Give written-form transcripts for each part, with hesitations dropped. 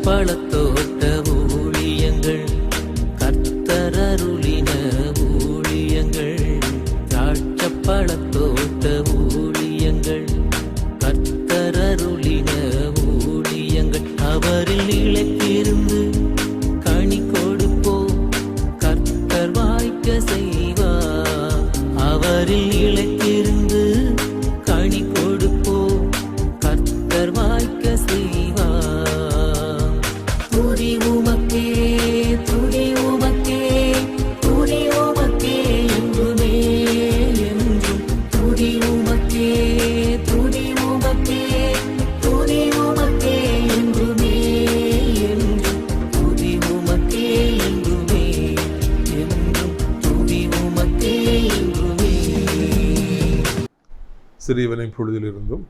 பழத்தோட்ட ஊழியங்கள், கர்த்தர் அருளின ஊழியங்கள். திராட்சை பழத்தோட்ட ஊழியங்கள், கர்த்தர் அருளின ஊழியங்கள். அவரில் நிலைத்திருந்து கனி கொடுப்போம், கர்த்தர் வாய்க்க செய்வார். அவரில் நிலைத்திருந்து கனி கொடுப்போம், கர்த்தர் வாய்க்க செய்வார். துதி உமக்கே, துதி உமக்கே, துதி உமக்கே என்றுமே என்றும். துதி உமக்கே, துதி உமக்கே, துதி உமக்கே என்றுமே என்றும். துதி உமக்கே என்றுமே என்றும். துதி உமக்கே என்றுமே. சிறியவனை பொழுதிலிருந்தும்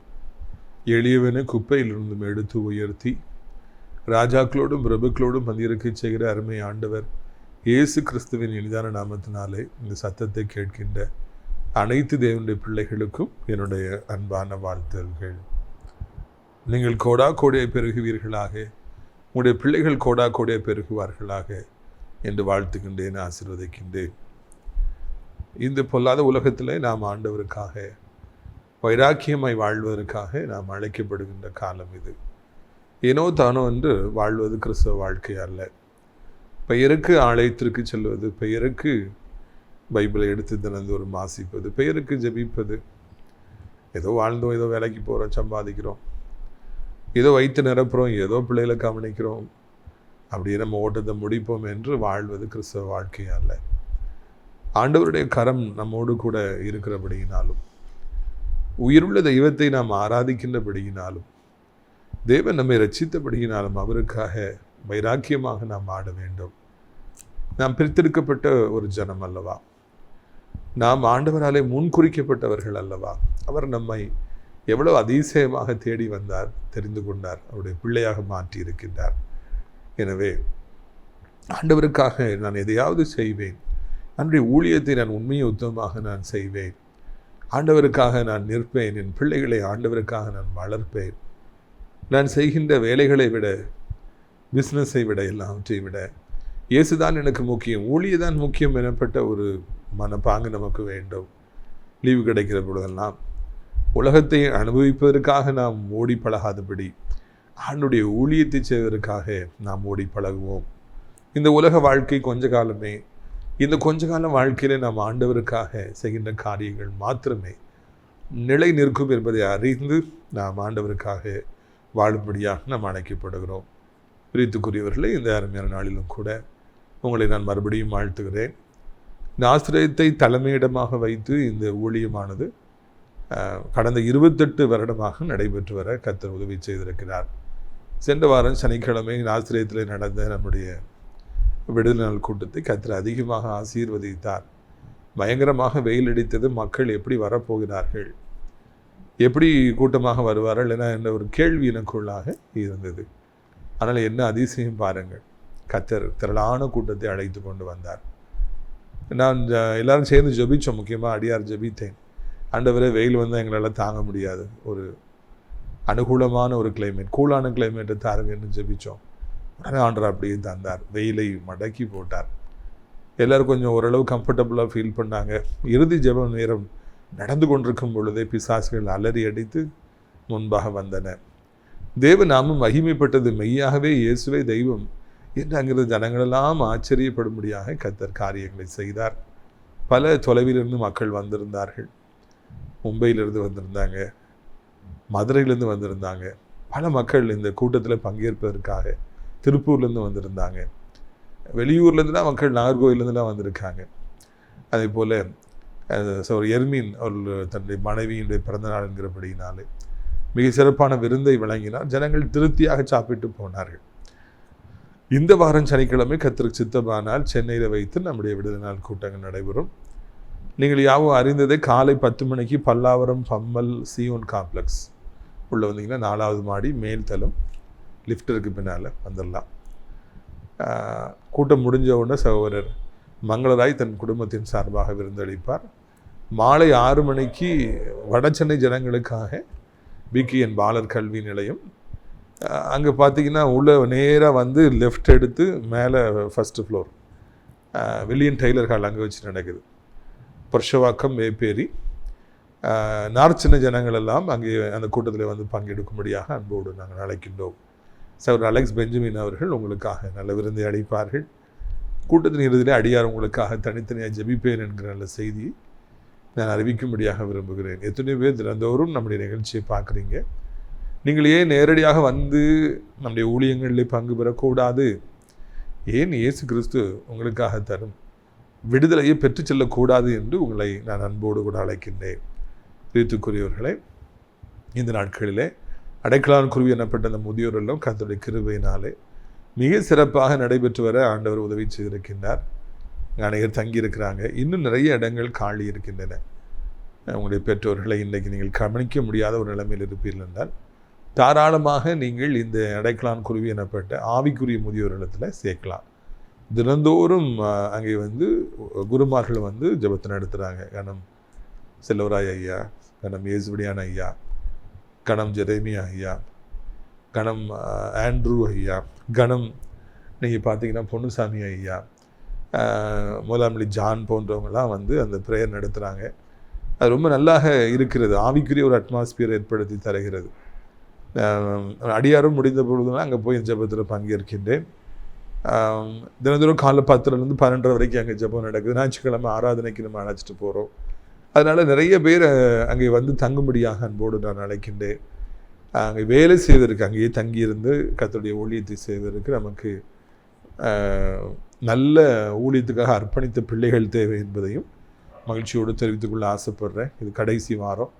எளியவனை குப்பையிலிருந்தும் எடுத்து உயர்த்தி ராஜாக்களோடும் பிரபுக்களோடும் பந்திருக்க செய்கிற அருமை ஆண்டவர் இயேசு கிறிஸ்துவின் இனிதான நாமத்தினாலே இந்த சத்தத்தை கேட்கின்ற அனைத்து தேவனுடைய பிள்ளைகளுக்கும் என்னுடைய அன்பான வாழ்த்துகள். நீங்கள் கோடா கோடியை பெருகுவீர்களாக, உங்களுடைய பிள்ளைகள் கோடா கோடியை பெருகுவார்களாக என்று வாழ்த்துகின்றேன், ஆசீர்வதிக்கின்றேன். இந்த பொல்லாத உலகத்தில் நாம் ஆண்டவருக்காக வைராக்கியமாய் வாழ்வதற்காக நாம் அழைக்கப்படுகின்ற காலம் இது. ஏனோ தானோ என்று வாழ்வது கிறிஸ்தவ வாழ்க்கை அல்ல. பெயருக்கு ஆலயத்திற்கு செல்வது, பெயருக்கு பைபிளை எடுத்து தினந்தோறும் வாசிப்பது, பெயருக்கு ஜெபிப்பது, ஏதோ வாழ்ந்தோம், ஏதோ வேலைக்கு போகிறோம், சம்பாதிக்கிறோம், ஏதோ வைத்து நிரப்புகிறோம், ஏதோ பிள்ளைகளை கவனிக்கிறோம், அப்படியே நம்ம ஓட்டத்தை முடிப்போம் என்று வாழ்வது கிறிஸ்தவ வாழ்க்கை அல்ல. ஆண்டவருடைய கரம் நம்மோடு கூட இருக்கிறபடியினாலும், உயிருள்ள தெய்வத்தை நாம் ஆராதிக்கின்றபடியினாலும், தேவன் நம்மை ரட்சித்தபடியினாலும் அவருக்காக வைராக்கியமாக நாம் ஆட வேண்டும். நாம் பிரித்தெடுக்கப்பட்ட ஒரு ஜனம் அல்லவா, நாம் ஆண்டவராலே முன்குறிக்கப்பட்டவர்கள் அல்லவா. அவர் நம்மை எவ்வளவு அதிசயமாக தேடி வந்தார், தெரிந்து கொண்டார், அவருடைய பிள்ளையாக மாற்றி இருக்கின்றார். எனவே ஆண்டவருக்காக நான் எதையாவது செய்வேன், அன்றைய ஊழியத்தை நான் உண்மையை உத்தமமாக நான் செய்வேன், ஆண்டவருக்காக நான் நிற்பேன், என் பிள்ளைகளை ஆண்டவருக்காக நான் வளர்ப்பேன். நான் செய்கின்ற வேலைகளை விட, பிஸ்னஸை விட, எல்லாவற்றை விட இயேசுதான் எனக்கு முக்கியம், ஊழியதான் முக்கியம் எனப்பட்ட ஒரு மனப்பாங்கு நமக்கு வேண்டும். லீவு கிடைக்கிற பொழுதெல்லாம் உலகத்தை அனுபவிப்பதற்காக நாம் ஓடி பழகாதபடி ஆண்டுடைய ஊழியத்தை செய்வதற்காக நாம் ஓடி பழகுவோம். இந்த உலக வாழ்க்கை கொஞ்ச காலமே. இந்த கொஞ்ச கால வாழ்க்கையில் நாம் ஆண்டவருக்காக செய்கின்ற காரியங்கள் மாத்திரமே நிலை நிற்கும் என்பதை அறிந்து நாம் ஆண்டவருக்காக வாழும்படியாக நாம் அழைக்கப்படுகிறோம். பிரித்துக்குரியவர்களே, இந்த அருமையான நாளிலும் கூட உங்களை நான் மறுபடியும் வாழ்த்துகிறேன். இந்த ஆசிரியத்தை தலைமையிடமாக வைத்து இந்த ஊழியமானது கடந்த 28 வருடமாக நடைபெற்று வர கர்த்தர் உதவி செய்திருக்கிறார். சென்ற வாரம் சனிக்கிழமை ஆசிரியத்தில் நடந்த நம்முடைய விடுதலை நாள் கூட்டத்தை கர்த்தர் அதிகமாக ஆசீர்வதித்தார். பயங்கரமாக வெயில் அடித்தது. மக்கள் எப்படி வரப்போகிறார்கள், எப்படி கூட்டமாக வருவார்கள் என்ற ஒரு கேள்வி எனக்குள்ளாக இருந்தது. ஆனால் என்ன அதிசயம் பாருங்கள், கர்த்தர் திரளான கூட்டத்தை அழைத்து கொண்டு வந்தார். நான் எல்லாரும் சேர்ந்து ஜெபித்தோம். முக்கியமாக அடியார் ஜெபித்தேன். ஆண்டவரே, வெயில் வந்தால் எங்களால் தாங்க முடியாது, ஒரு அனுகூலமான ஒரு கிளைமேட், கூலான கிளைமேட்டை தாருங்கன்னு ஜெபித்தோம். உடனே ஆண்டவர் அப்படியே தந்தார், வெயிலை மடக்கி போட்டார். எல்லோரும் கொஞ்சம் ஓரளவு கம்ஃபர்டபுளாக ஃபீல் பண்ணாங்க. இறுதி ஜெப நேரம் நடந்து கொண்டிருக்கும் பொழுதே பிசாசுகள் அலறி அடித்து முன்பாக வந்தன. தேவ நாமம் மகிமைப்பட்டது. மெய்யாகவே இயேசுவே தெய்வம் என்று அங்கிருந்த ஜனங்களெல்லாம் ஆச்சரியப்படும்படியாக கர்த்தர் காரியங்களை செய்தார். பல தொலைவிலிருந்து மக்கள் வந்திருந்தார்கள். மும்பையிலிருந்து வந்திருந்தாங்க, மதுரையிலேருந்து வந்திருந்தாங்க. பல மக்கள் இந்த கூட்டத்தில் பங்கேற்பதற்காக திருப்பூர்லேருந்து வந்திருந்தாங்க. வெளியூர்லேருந்துலாம் மக்கள் நாகர்கோவிலேருந்துலாம் வந்திருக்காங்க. அதே போல் எர்மீன் அவர்கள் தன்னுடைய மனைவியினுடைய பிறந்தநாள் என்கிறபடினாலே மிக சிறப்பான விருந்தை வழங்கினார். ஜனங்கள் திருப்தியாக சாப்பிட்டு போனார்கள். இந்த வாரம் சனிக்கிழமை கர்த்தருக்கு சித்தமானால் சென்னையில் வைத்து நம்முடைய விடுதலை நாள் கூட்டங்கள் நடைபெறும். நீங்கள் யாவும் அறிந்ததை காலை 10 மணிக்கு பல்லாவரம் பம்மல் சியோன் காம்ப்ளெக்ஸ் உள்ளே வந்தீங்கன்னா 4வது மாடி மேல் தளம் லிஃப்டருக்கு பின்னால் வந்துடலாம். கூட்டம் முடிஞ்ச உடனே சகோதரர் மங்களராய் தன் குடும்பத்தின் சார்பாக விருந்தளிப்பார். மாலை 6 மணிக்கு வடசென்னை ஜனங்களுக்காக பிகேஎன் பாலர் கல்வி நிலையம் அங்கே பார்த்தீங்கன்னா உள்ளே நேராக வந்து லெஃப்ட் எடுத்து மேலே first floor William Taylor hall அங்கே வச்சு நடக்குது. புருஷவாக்கம் வேப்பேரி நார்ச்சின்ன ஜனங்கள் எல்லாம் அங்கே அந்த கூட்டத்தில் வந்து பங்கெடுக்கும்படியாக அன்போடு நாங்கள் அழைக்கின்றோம். சகோதரர் அலெக்ஸ் பெஞ்சமின் அவர்கள் உங்களுக்காக நல்ல விருந்தை அளிப்பார்கள். கூட்டத்தின் இறுதியிலே அடியார் உங்களுக்காக தனித்தனியாக ஜெபிப்பேன் என்கிற நல்ல செய்தியை நான் அறிவிக்கும்படியாக விரும்புகிறேன். எத்தனையோ பேர் தினந்தோறும் நம்முடைய நிகழ்ச்சியை பார்க்குறீங்க. நீங்கள் ஏன் நேரடியாக வந்து நம்முடைய ஊழியங்களிலே பங்கு பெறக்கூடாது? ஏன் இயேசு கிறிஸ்து உங்களுக்காக தரும் விடுதலையை பெற்று செல்லக்கூடாது என்று உங்களை நான் அன்போடு கூட அழைக்கின்றேன். பிரியத்துக்குரியவர்களே, இந்த நாட்களிலே அடைக்கலான் குருவி எனப்பட்ட அந்த முதியோர் எல்லாம் கர்த்தருடைய கிருபையினாலே மிக சிறப்பாக நடைபெற்று வர ஆண்டவர் உதவி செய்திருக்கின்றார். அநேகர் தங்கியிருக்கிறாங்க. இன்னும் நிறைய இடங்கள் காலி இருக்கின்றன. உங்களுடைய பெற்றோர்களை இன்றைக்கு நீங்கள் கவனிக்க முடியாத ஒரு நிலைமையில் இருப்பீர்கள் என்றால் தாராளமாக நீங்கள் இந்த அடைக்கலான் குருவி எனப்பட்ட ஆவிக்குரிய முதியோர் இல்லத்தில் சேர்க்கலாம். தினந்தோறும் அங்கே வந்து குருமார்கள் வந்து ஜெபத்தை நடத்துகிறாங்க. கணம் செல்வராய் ஐயா, கணம் ஏசுபடியான ஐயா, கணம் ஜெரேமியா ஐயா, கணம் ஆண்ட்ரூ ஐயா, கணம் நீங்கள் பார்த்தீங்கன்னா பொன்னுசாமி ஐயா, முதலாமலி ஜான் போன்றவங்களாம் வந்து அந்த ப்ரேயர் நடத்துகிறாங்க. அது ரொம்ப நல்லாக இருக்கிறது. ஆவிக்குரிய ஒரு அட்மாஸ்பியர் ஏற்படுத்தி தருகிறது. அடியாரும் முடிந்த பொழுதுனா அங்கே போய் ஜெபத்தில் பங்கேற்கின்றேன். தினந்தோறும் காலை 10 to 12 வரைக்கும் அங்கே ஜெபம் நடக்குது. ஞாயிற்றுக்கிழமை ஆராதனைக்கு நம்ம அழைச்சிட்டு போகிறோம். அதனால் நிறைய பேர் அங்கே வந்து தங்கும்படியாக அன்போடு நான் அழைக்கின்றேன். அங்கே வேலை செய்வதற்கு அங்கேயே தங்கியிருந்து கர்த்தருடைய ஊழியத்தை செய்வதற்கு நமக்கு நல்ல ஊழியத்துக்காக அர்ப்பணித்த பிள்ளைகள் தேவை என்பதையும் மகிழ்ச்சியோடு தெரிவித்துக்கொள்ள ஆசைப்படுறேன். இது கடைசி வாரம்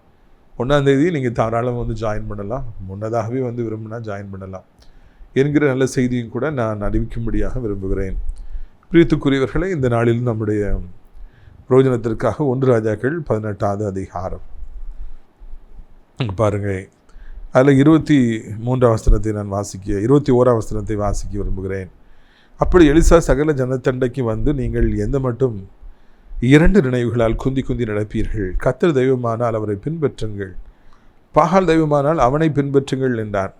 1ஆம் தேதி நீங்கள் தாராளமாக வந்து ஜாயின் பண்ணலாம். முன்னதாகவே வந்து விரும்பினா ஜாயின் பண்ணலாம் என்கிற நல்ல செய்தியும் கூட நான் அறிவிக்கும்படியாக விரும்புகிறேன். பிரியத்துக்குரியவர்களே, இந்த நாளில் நம்முடைய பிரயோஜனத்திற்காக 1 ராஜாக்கள் 18வது அதிகாரம் பாருங்கள். அதில் 23ஆம் வசனத்தை நான் 21ஆம் வசனத்தை வாசிக்க விரும்புகிறேன். அப்படி எலிசா சகல ஜனத்தண்டைக்கு வந்து, நீங்கள் எந்த மட்டும் 2 நினைவுகளால் குந்தி குந்தி நடப்பீர்கள். கர்த்தர் தெய்வமானால் அவரை பின்பற்றுங்கள், பாகால் தெய்வமானால் அவனை பின்பற்றுங்கள் என்றான்.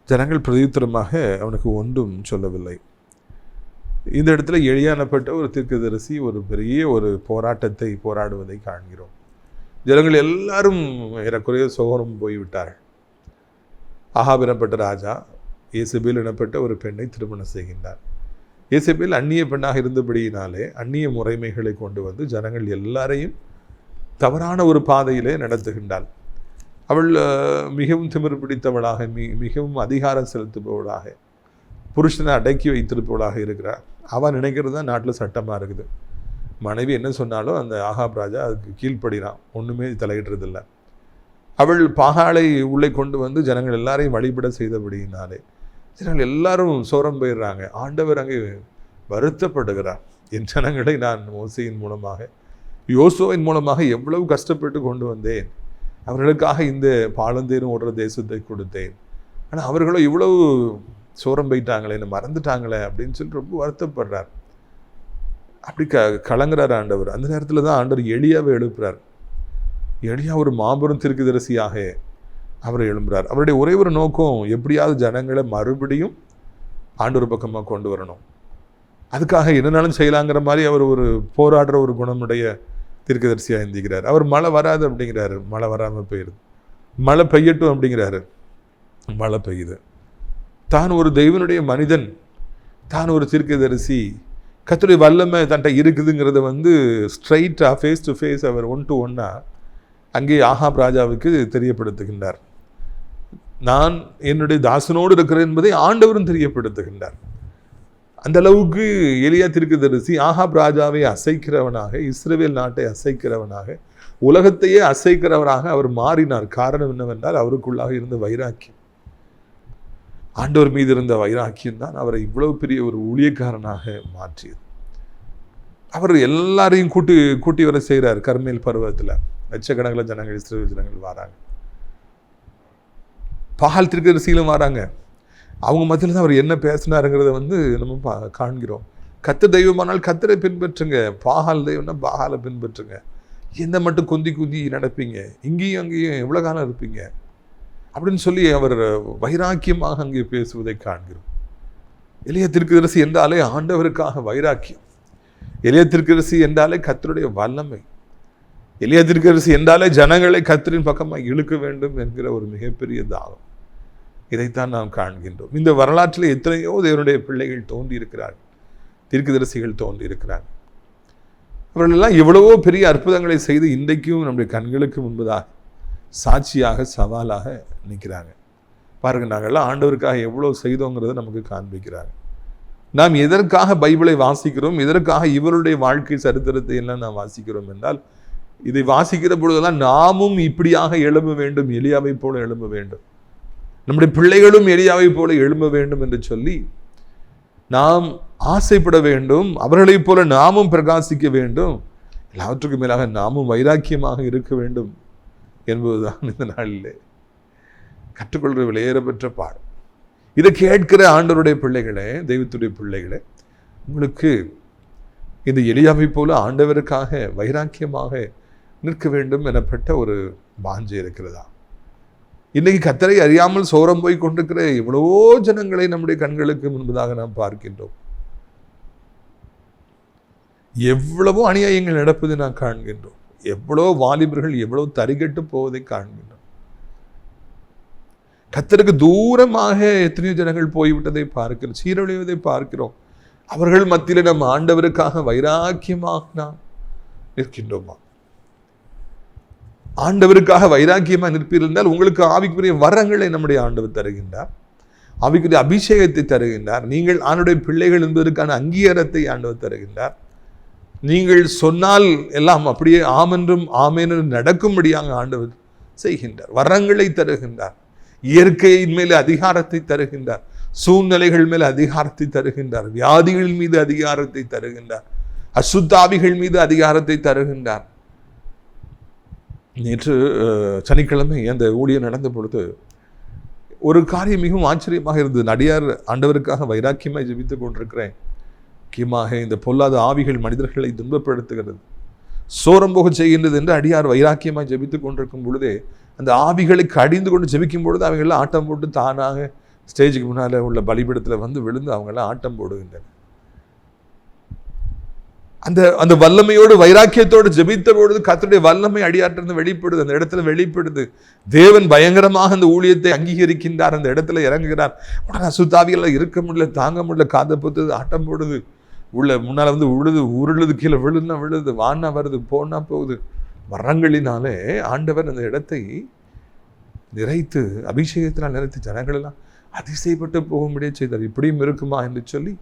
ஜனங்கள் பிரதியுத்தரமாக அவனுக்கு ஒன்றும் சொல்லவில்லை. இந்த இடத்துல எளியானப்பட்ட ஒரு தீர்க்கதரிசி ஒரு பெரிய ஒரு போராட்டத்தை போராடுவதை காண்கிறோம். ஜனங்கள் எல்லாரும் ஏறக்குறைய சோகரம் போய்விட்டார்கள். ஆகாப் எனப்பட்ட ராஜா ஏசபேல் எனப்பட்ட ஒரு பெண்ணை திருமணம் செய்கின்றார். ஏசபேல் அந்நிய பெண்ணாக இருந்தபடியினாலே அந்நிய முறைமைகளை கொண்டு வந்து ஜனங்கள் எல்லாரையும் தவறான ஒரு பாதையிலே நடத்துகின்றாள். அவள் மிகவும் திமிர் பிடித்தவளாக, மிகவும் அதிகாரம் செலுத்துபவளாக, புருஷனை அடக்கி வைத்திருப்பவளாக இருக்கிறார். அவன் நினைக்கிறது தான் நாட்டில் சட்டமாக இருக்குது. மனைவி என்ன சொன்னாலும் அந்த ஆகாப் ராஜா அதுக்கு கீழ்ப்படுகிறான், ஒன்றுமே தலையிடுறதில்லை. அவள் பாகாலை உள்ளே கொண்டு வந்து ஜனங்கள் எல்லாரையும் வழிபட செய்தபடியினாலே ஜனங்கள் எல்லாரும் சோரம் போயிடுறாங்க. ஆண்டவர் அங்கே வருத்தப்படுகிறார். என் ஜனங்களை நான் மோசையின் மூலமாக, யோசுவின் மூலமாக எவ்வளவு கஷ்டப்பட்டு கொண்டு வந்தேன், அவர்களுக்காக இந்த பாலந்தேரும் ஓடுற தேசத்தை கொடுத்தேன், ஆனால் அவர்களும் இவ்வளவு சோரம் போயிட்டாங்களே, என்னை மறந்துட்டாங்களே அப்படின்னு சொல்லி ரொம்ப வருத்தப்படுறார். அப்படி கலங்குறார் ஆண்டவர். அந்த நேரத்தில் தான் ஆண்டவர் எளியாவை எழுப்புறார். எளியா ஒரு மாபெரும் தீர்க்கதரிசியாக அவரை எழும்புறார். அவருடைய ஒரே ஒரு நோக்கம், எப்படியாவது ஜனங்களை மறுபடியும் ஆண்டவர் பக்கமாக கொண்டு வரணும். அதுக்காக என்னன்னாலும் செய்யலாங்கிற மாதிரி அவர் ஒரு போராடுற ஒரு குணமுடைய தீர்க்கதரிசியாக இருந்திக்கிறார். அவர் மழை வராது அப்படிங்கிறாரு, மழை வராமல் போயிடுது. மழை பெய்யட்டும் அப்படிங்கிறாரு, மழை பெய்யுது. தான் ஒரு தெய்வனுடைய மனிதன், தான் ஒரு தீர்க்கதரிசி, கர்த்தருடைய வல்லமை தன்ட்ட இருக்குதுங்கிறத வந்து ஸ்ட்ரைட்டாக face to face our 1-to-1 அங்கே ஆகாப் ராஜாவுக்கு தெரியப்படுத்துகின்றார். நான் என்னுடைய தாசனோடு இருக்கிறேன் என்பதை ஆண்டவரும் தெரியப்படுத்துகின்றார். அந்த அளவுக்கு எலியா தீர்க்கதரிசி ஆகாப் ராஜாவை அசைக்கிறவனாக, இஸ்ரவேல் நாட்டை அசைக்கிறவனாக, உலகத்தையே அசைக்கிறவராக அவர் மாறினார். காரணம் என்னவென்றால் அவருக்குள்ளாக இருந்த வைராக்கியம், ஆண்டவர் மீது இருந்த வைராக்கியம் தான் அவரை இவ்வளவு பெரிய ஒரு ஊழியக்காரனாக மாற்றியது. அவர் எல்லாரையும் கூட்டி வர செய்கிறார். கர்மேல் பருவத்தில் லட்சக்கணக்கில் ஜனங்கள், இஸ்ரவேல் ஜனங்கள் வராங்க. பாகால் தீர்க்கதரிசிகளும் வராங்க. அவங்க மத்தியில் தான் அவர் என்ன பேசினாருங்கிறத வந்து நம்ம காண்கிறோம். கர்த்தர் தெய்வமானால் கர்த்தரை பின்பற்றுங்க, பாகால் தெய்வம்னா பாகாலை பின்பற்றுங்க. எந்த மட்டும் குந்தி நடப்பீங்க, இங்கேயும் அங்கேயும் எவ்வளோ காலம் இருப்பீங்க? அப்படின்னு சொல்லி அவர் வைராக்கியமாக அங்கே பேசுவதை காண்கிறோம். எலியா தீர்க்கதரிசி என்றாலே ஆண்டவருக்காக வைராக்கியம். எலியா தீர்க்கதரிசி என்றாலே கர்த்தருடைய வல்லமை. எலியா தீர்க்கதரிசி என்றாலே ஜனங்களை கர்த்தரின் பக்கமாக இழுக்க வேண்டும் என்கிற ஒரு மிகப்பெரிய தாகம். இதைத்தான் நாம் காண்கின்றோம். இந்த வரலாற்றில் எத்தனையோ தேவனுடைய பிள்ளைகள் தோன்றி இருக்கிறார்கள், தீர்க்கதரிசிகள் தோன்றி இருக்கிறார்கள். அவர்களெல்லாம் எவ்வளவோ பெரிய அற்புதங்களை செய்து இன்றைக்கும் நம்முடைய கண்களுக்கு முன்பதாக சாட்சியாக சவாலாக நிற்கிறாங்க. பாருங்க, நாங்கள்லாம் ஆண்டவருக்காக எவ்வளோ செய்தோங்கிறத நமக்கு காண்பிக்கிறாங்க. நாம் எதற்காக பைபிளை வாசிக்கிறோம், எதற்காக இவருடைய வாழ்க்கை சரித்திரத்தை எல்லாம் நாம் வாசிக்கிறோம் என்றால், இதை வாசிக்கிற பொழுதெல்லாம் நாமும் இப்படியாக எழும்ப வேண்டும், எலியாவை போல எழும்ப வேண்டும், நம்முடைய பிள்ளைகளும் எலியாவை போல எழும்ப வேண்டும் என்று சொல்லி நாம் ஆசைப்பட வேண்டும். அவர்களைப் போல நாமும் பிரகாசிக்க வேண்டும். எல்லாவற்றுக்கும் மேலாக நாமும் வைராக்கியமாக இருக்க வேண்டும் என்பதுதான் இந்த நாளிலே கற்றுக்கொள்கிற விலையேறப்பெற்ற பாடம். இதை கேட்கிற ஆண்டவருடைய பிள்ளைகளே, தெய்வத்துடைய பிள்ளைகளே, உங்களுக்கு இந்த எலியாவை போல ஆண்டவருக்காக வைராக்கியமாக நிற்க வேண்டும் எனப்பட்ட ஒரு வாஞ்சை இருக்கிறதா? இன்னைக்கு கர்த்தரை அறியாமல் சோரம் போய் கொண்டிருக்கிற எவ்வளவோ ஜனங்களை நம்முடைய கண்களுக்கு முன்பதாக நாம் பார்க்கின்றோம். எவ்வளவோ அநியாயங்கள் நடப்பதை நாம் காண்கின்றோம். எவ்வளவு வாலிபர்கள் எவ்வளவு தரிகட்டு போவதை காண்கின்றோம். கர்த்தருக்கு தூரமாக எத்தனையோ ஜனங்கள் போய்விட்டதை பார்க்கிறோம், சீரழிவதை பார்க்கிறோம். அவர்கள் மத்தியில் நம்ம ஆண்டவருக்காக வைராக்கியமாக நாம் நிற்கின்றோமா? ஆண்டவருக்காக வைராக்கியமாக நிற்பீர்கள் என்றால் உங்களுக்கு ஆவிக்குரிய வரங்களை நம்முடைய ஆண்டவர் தருகின்றார், ஆவிக்குரிய அபிஷேகத்தை தருகின்றார். நீங்கள் ஆண்டுடைய பிள்ளைகள் என்பதற்கான அங்கீகாரத்தை ஆண்டவர் தருகின்றார். நீங்கள் சொன்னால் எல்லாம் அப்படியே ஆமென்றும் ஆமேனும் நடக்கும்படியாக ஆண்டவர் செய்கின்றார். வரங்களை தருகின்றார், இயற்கையின் மேலே அதிகாரத்தை தருகின்றார், சூழ்நிலைகள் மேலே அதிகாரத்தை தருகின்றார், வியாதிகள் மீது அதிகாரத்தை தருகின்றார், அசுத்தாவிகள் மீது அதிகாரத்தை தருகின்றார். நேற்று சனிக்கிழமை அந்த ஊழியம் நடந்த பொழுது ஒரு காரியம் மிகவும் ஆச்சரியமாக இருந்தது. நடிகார் ஆண்டவருக்காக வைராக்கியமாக ஜெபித்துக் கொண்டிருக்கிறேன். முக்கியமாக இந்த பொல்லாத ஆவிகள் மனிதர்களை துன்பப்படுத்துகிறது, சோரம் போக செய்கின்றது என்று அடியார் வைராக்கியமாக ஜெபித்துக் கொண்டிருக்கும் பொழுதே அந்த ஆவிகளை கடிந்து கொண்டு ஜெபிக்கும் பொழுது அவங்கெல்லாம் ஆட்டம் போட்டு தானாக ஸ்டேஜுக்கு முன்னால் உள்ள பலிபீடத்தில் வந்து விழுந்து அவங்கெல்லாம் ஆட்டம் போடுகின்றனர். அந்த அந்த வல்லமையோடு வைராக்கியத்தோடு ஜெபித்த பொழுது கர்த்தருடைய வல்லமை அடியாற்றிருந்து வெளிப்படுது, அந்த இடத்துல வெளிப்படுது. தேவன் பயங்கரமாக அந்த ஊழியத்தை அங்கீகரிக்கின்றார், அந்த இடத்துல இறங்குகிறார். உடனே அசுத்தாவியெல்லாம் இருக்க முடியல, தாங்க முடியல, காதை பொத்துது, ஆட்டம் போடுது, உள்ள முன்னால் வந்து உழுது, உருளுது, கீழே விழுதுனா விழுது, வானா வருது, போனா போகுது. வரங்களினாலே ஆண்டவர் அந்த இடத்தை நிறைத்து, அபிஷேகத்தினால் நிறைத்து ஜனங்களெல்லாம் அதிசயப்பட்டு போகும்படியே செய்தார். இப்படியும் இருக்குமா என்று சொல்லி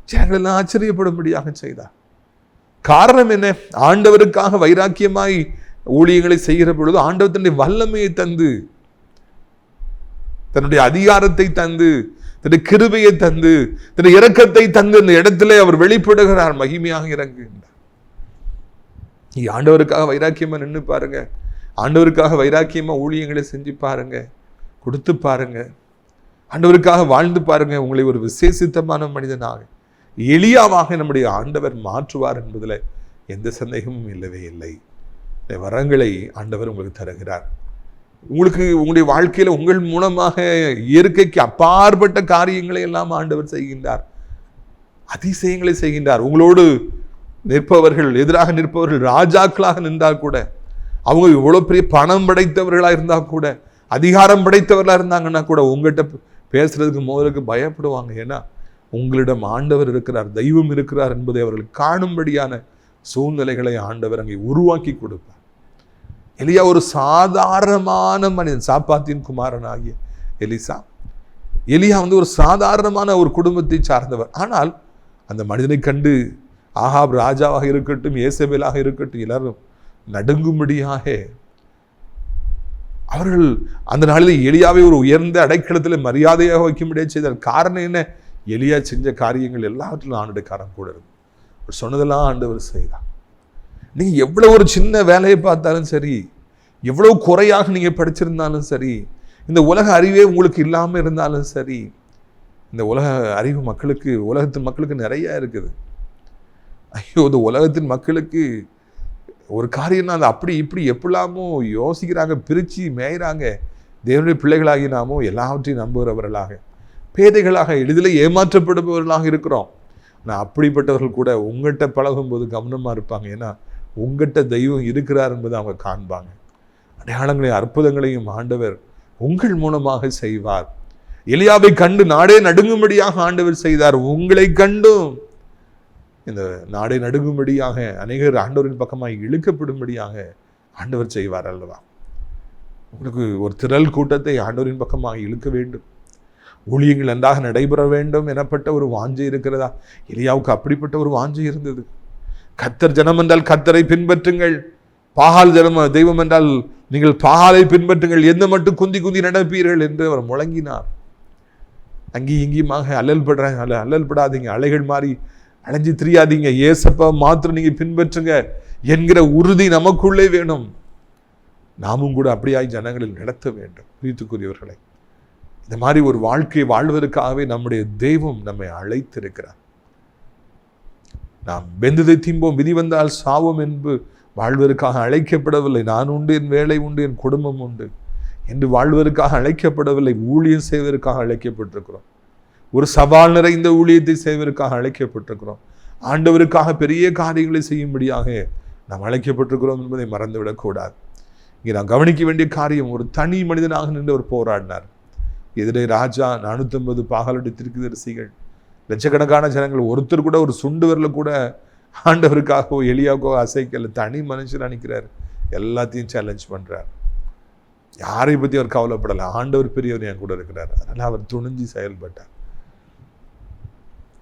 ஜனங்களெல்லாம் ஆச்சரியப்படும்படியாக செய்தார். காரணம் என்ன? ஆண்டவருக்காக வைராக்கியமாய் ஊழியங்களை செய்கிற பொழுது ஆண்டவர் தன்னுடைய வல்லமையை தந்து, தன்னுடைய அதிகாரத்தை தந்து, தன்னுடைய கிருபையை தந்து, தன்னுடைய இரக்கத்தை தந்து அந்த இடத்திலே அவர் வெளிப்படுகிறார், மகிமையாக இறங்குகின்றார். ஆண்டவருக்காக வைராக்கியமா நின்று பாருங்க, ஆண்டவருக்காக வைராக்கியமா ஊழியங்களை செஞ்சு பாருங்க, கொடுத்து பாருங்க, ஆண்டவருக்காக வாழ்ந்து பாருங்க. உங்களை ஒரு விசேஷித்தமான மனிதனாக, எளியாவாக நம்முடைய ஆண்டவர் மாற்றுவார் என்பதில் எந்த சந்தேகமும் இல்லவே இல்லை. வரங்களை ஆண்டவர் உங்களுக்கு தருகிறார். உங்களுக்கு உங்களுடைய வாழ்க்கையில் உங்கள் மூலமாக இயற்கைக்கு அப்பாற்பட்ட காரியங்களை எல்லாம் ஆண்டவர் செய்கின்றார், அதிசயங்களை செய்கின்றார். உங்களோடு நிற்பவர்கள், எதிராக நிற்பவர்கள் ராஜாக்களாக நின்றால் கூட, அவங்க இவ்வளோ பெரிய பணம் படைத்தவர்களாக இருந்தால் கூட, அதிகாரம் படைத்தவர்களாக இருந்தாங்கன்னா கூட உங்கள்கிட்ட பேசுறதுக்கு முதலுக்கு பயப்படுவாங்க. ஏன்னா உங்களிடம் ஆண்டவர் இருக்கிறார், தெய்வம் இருக்கிறார் என்பதை அவர்கள் காணும்படியான சூழ்நிலைகளை ஆண்டவர் அங்கே உருவாக்கி கொடுப்பார். எலியா ஒரு சாதாரணமான மனிதன், சாப்பாத்தின் குமாரன் ஆகிய எலிசா. எலியா வந்து ஒரு சாதாரணமான ஒரு குடும்பத்தை சார்ந்தவர். ஆனால் அந்த மனிதனை கண்டு ஆகாப் ராஜாவாக இருக்கட்டும், ஏசபேலாக இருக்கட்டும், எல்லாரும் நடுங்கும்படியாக அவர்கள் அந்த நாளில் எலியாவை ஒரு உயர்ந்த அடைக்கலத்தில் மரியாதையாக வைக்கும்படியாக செய்தார். காரணம் என்ன? எலியா செஞ்ச காரியங்கள் எல்லாவற்றிலும் ஆண்டுடைய காரம் கூட இருக்கு. அவர் சொன்னதெல்லாம் ஆண்டவர் செய்தார். நீங்க எவ்வளவு ஒரு சின்ன வேலையை பார்த்தாலும் சரி, எவ்வளவு குறையாக நீங்க படிச்சிருந்தாலும் சரி, இந்த உலக அறிவே உங்களுக்கு இல்லாமல் இருந்தாலும் சரி, இந்த உலக அறிவு மக்களுக்கு, உலகத்தின் மக்களுக்கு நிறைய இருக்குது. ஐயோ, இந்த உலகத்தின் மக்களுக்கு ஒரு காரியம்னா அது அப்படி இப்படி எப்படிலாமோ யோசிக்கிறாங்க, பிரித்து மேயிறாங்க. தேவனுடைய பிள்ளைகளாகி நாமோ எல்லாவற்றையும் நம்புகிறவர்களாக, பேதைகளாக, எளிதில் ஏமாற்றப்படுபவர்களாக இருக்கிறோம். ஆனால் அப்படிப்பட்டவர்கள் கூட உங்கள்கிட்ட பழகும்போது கவனமாக இருப்பாங்க. ஏன்னா உங்கள்கிட்ட தெய்வம் இருக்கிறார் என்பதை அவங்க காண்பாங்க. அடையாளங்களையும் அற்புதங்களையும் ஆண்டவர் உங்கள் மூலமாக செய்வார். எலியாவை கண்டு நாடே நடுங்கும்படியாக ஆண்டவர் செய்தார். உங்களை கண்டும் இந்த நாடை நடுங்கும்படியாக அநேகர் ஆண்டவரின் பக்கமாக இழுக்கப்படும்படியாக ஆண்டவர் செய்வார் அல்லவா? உங்களுக்கு ஒரு திரள் கூட்டத்தை ஆண்டவரின் பக்கமாக இழுக்க வேண்டும், ஊழியங்கள் நன்றாக நடைபெற வேண்டும் எனப்பட்ட ஒரு வாஞ்சை இருக்கிறதா? எலியாவுக்கு அப்படிப்பட்ட ஒரு வாஞ்சை இருந்தது. கர்த்தர் ஜனம் என்றால் கர்த்தரை பின்பற்றுங்கள், பாகால் ஜனம் தெய்வம் என்றால் நீங்கள் பாகாலை பின்பற்றுங்கள், எந்த மட்டும் குந்தி குந்தி நடப்பீர்கள் என்று அவர் முழங்கினார். அங்கேயும் இங்கேயுமாக அல்லல் படாதீங்க, அலைகள் மாறி அலைஞ்சு திரியாதீங்க, ஏசப்பா மாத்திரம் நீங்க பின்பற்றுங்க என்கிற உறுதி நமக்குள்ளே வேணும். நாமும் கூட அப்படியாய் ஜனங்களில் நடத்த வேண்டும். பிரியத்துக்குரியவர்களை, இந்த மாதிரி ஒரு வாழ்க்கையை வாழ்வதற்காகவே நம்முடைய தெய்வம் நம்மை அழைத்திருக்கிறார். நாம் வெந்ததை திம்போம் விதி வந்தால் சாவோம் என்று வாழ்வதற்காக அழைக்கப்படவில்லை. நான் உண்டு, என் வேலை உண்டு, என் குடும்பம் உண்டு என்று வாழ்வதற்காக அழைக்கப்படவில்லை. ஊழியம் செய்வதற்காக அழைக்கப்பட்டிருக்கிறோம். ஒரு சவால் நிறைந்த ஊழியத்தை செய்வதற்காக அழைக்கப்பட்டிருக்கிறோம். ஆண்டவருக்காக பெரிய காரியங்களை செய்யும்படியாக நாம் அழைக்கப்பட்டிருக்கிறோம் என்பதை மறந்துவிடக்கூடாது. இங்கே நாம் கவனிக்க வேண்டிய காரியம், ஒரு தனி மனிதனாக நின்று அவர் போராடினார். எதிரே ராஜா, 450 பாகாலுடைய தீர்க்கதரிசிகள், லட்சக்கணக்கான ஜனங்கள், ஒருத்தர் கூட ஒரு சுண்டு வரல கூட ஆண்டவருக்காகவோ எலியாவுக்கோ அசைக்கல. தனி மனுஷன் நினைக்கிறார், எல்லாத்தையும் சேலஞ்ச் பண்றார். யாரை பற்றி அவர் கவலைப்படலை. ஆண்டவர் பெரியவர் என் கூட இருக்கிறார். அதனால அவர் துணிஞ்சு செயல்பட்டார்.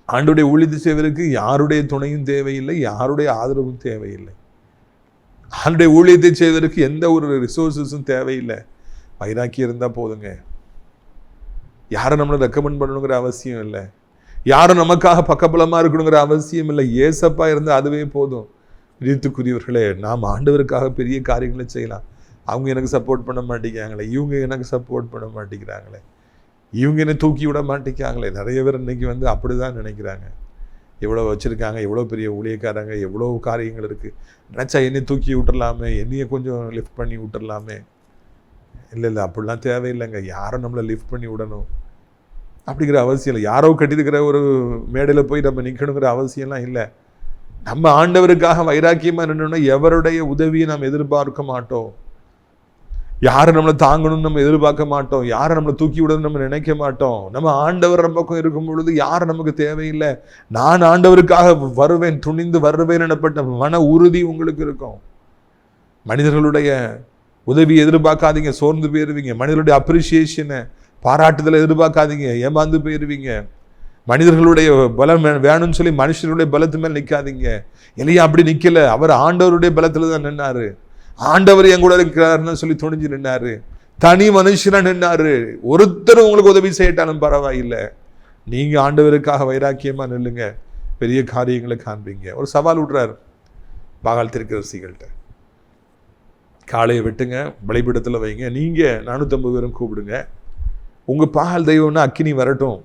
ஆண்டவருடைய ஊழியத்தை செய்வதற்கு யாருடைய துணையும் தேவையில்லை, யாருடைய ஆதரவும் தேவையில்லை. ஆண்டவருடைய ஊழியத்தை செய்வதற்கு எந்த ஒரு ரிசோர்ஸஸும் தேவையில்லை. வைராக்கி இருந்தால் போதுங்க. யாரும் நம்மளை ரெக்கமெண்ட் பண்ணணுங்கிற அவசியம் இல்லை, யாரும் நமக்காக பக்கபலமாக இருக்கணுங்கிற அவசியம் இல்லை. ஏசப்பா இருந்தால் அதுவே போதும். பிரியத்துக்குரியவர்களே, நாம் ஆண்டவருக்காக பெரிய காரியங்களை செய்யலாம். அவங்க எனக்கு சப்போர்ட் பண்ண மாட்டேங்கிறாங்களே, இவங்க எனக்கு சப்போர்ட் பண்ண மாட்டேங்கிறாங்களே, இவங்க என்னை தூக்கி விட மாட்டேங்கிறாங்களே. நிறைய பேர் இன்னைக்கு அப்படி தான் நினைக்கிறாங்க. எவ்வளோ வச்சுருக்காங்க, எவ்வளோ பெரிய ஊழியக்காரங்க, எவ்வளோ காரியங்கள் இருக்குது, நினச்சா என்னை தூக்கி விட்டுறலாமே, என்னையை கொஞ்சம் லிஃப்ட் பண்ணி விட்டுறலாமே. இல்லை இல்லை, அப்படிலாம் தேவையில்லைங்க. யாரும் நம்மளை லிஃப்ட் பண்ணி விடணும் அப்படிங்கிற அவசியம் இல்லை. யாரோ கட்டியிருக்கிற ஒரு மேடையில் போய் நம்ம நிற்கணுங்கிற அவசியம்லாம் இல்லை. நம்ம ஆண்டவருக்காக வைராக்கியமாக நின்னோன்னா எவருடைய உதவியை நாம் எதிர்பார்க்க மாட்டோம். யாரும் நம்மளை தாங்கணும்னு நம்ம எதிர்பார்க்க மாட்டோம். யாரை நம்மளை தூக்கி விடணும்னு நம்ம நினைக்க மாட்டோம். நம்ம ஆண்டவர் நம்ம பக்கம் இருக்கும் பொழுது யாரும் நமக்கு தேவையில்லை. நான் ஆண்டவருக்காக வருவேன், துணிந்து வருவேன் எனப்பட்ட மன உறுதி உங்களுக்கு இருக்கும். மனிதர்களுடைய உதவி எதிர்பார்க்காதீங்க, சோர்ந்து போயிருவீங்க. மனிதர்களுடைய அப்ரிசியேஷனை, பாராட்டுதலை எதிர்பார்க்காதீங்க, ஏமாந்து போயிருவீங்க. மனிதர்களுடைய பலம் வேணும்னு சொல்லி மனுஷர்களுடைய பலத்து மேல் நிற்காதீங்க. எலியா அப்படி நிற்கல, அவர் ஆண்டவருடைய பலத்துல தான் நின்னாரு. ஆண்டவர் என் கூட இருக்கிறாருன்னு சொல்லி துணிஞ்சு நின்னாரு. தனி மனுஷனா நின்னாரு. ஒருத்தரும் உங்களுக்கு உதவி செய்யட்டாலும் பரவாயில்லை, நீங்க ஆண்டவருக்காக வைராக்கியமா நில்லுங்க, பெரிய காரியங்களை காண்பீங்க. ஒரு சவால் விடுறாரு பாகால் தீர்க்கதரிசிகள்கிட்ட. காளையை வெட்டுங்க, பலிபீடத்தில் வைங்க, நீங்க 450 பேரும் கூப்பிடுங்க, உங்க பாகால் தெய்வம்னா அக்கினி வரட்டும்.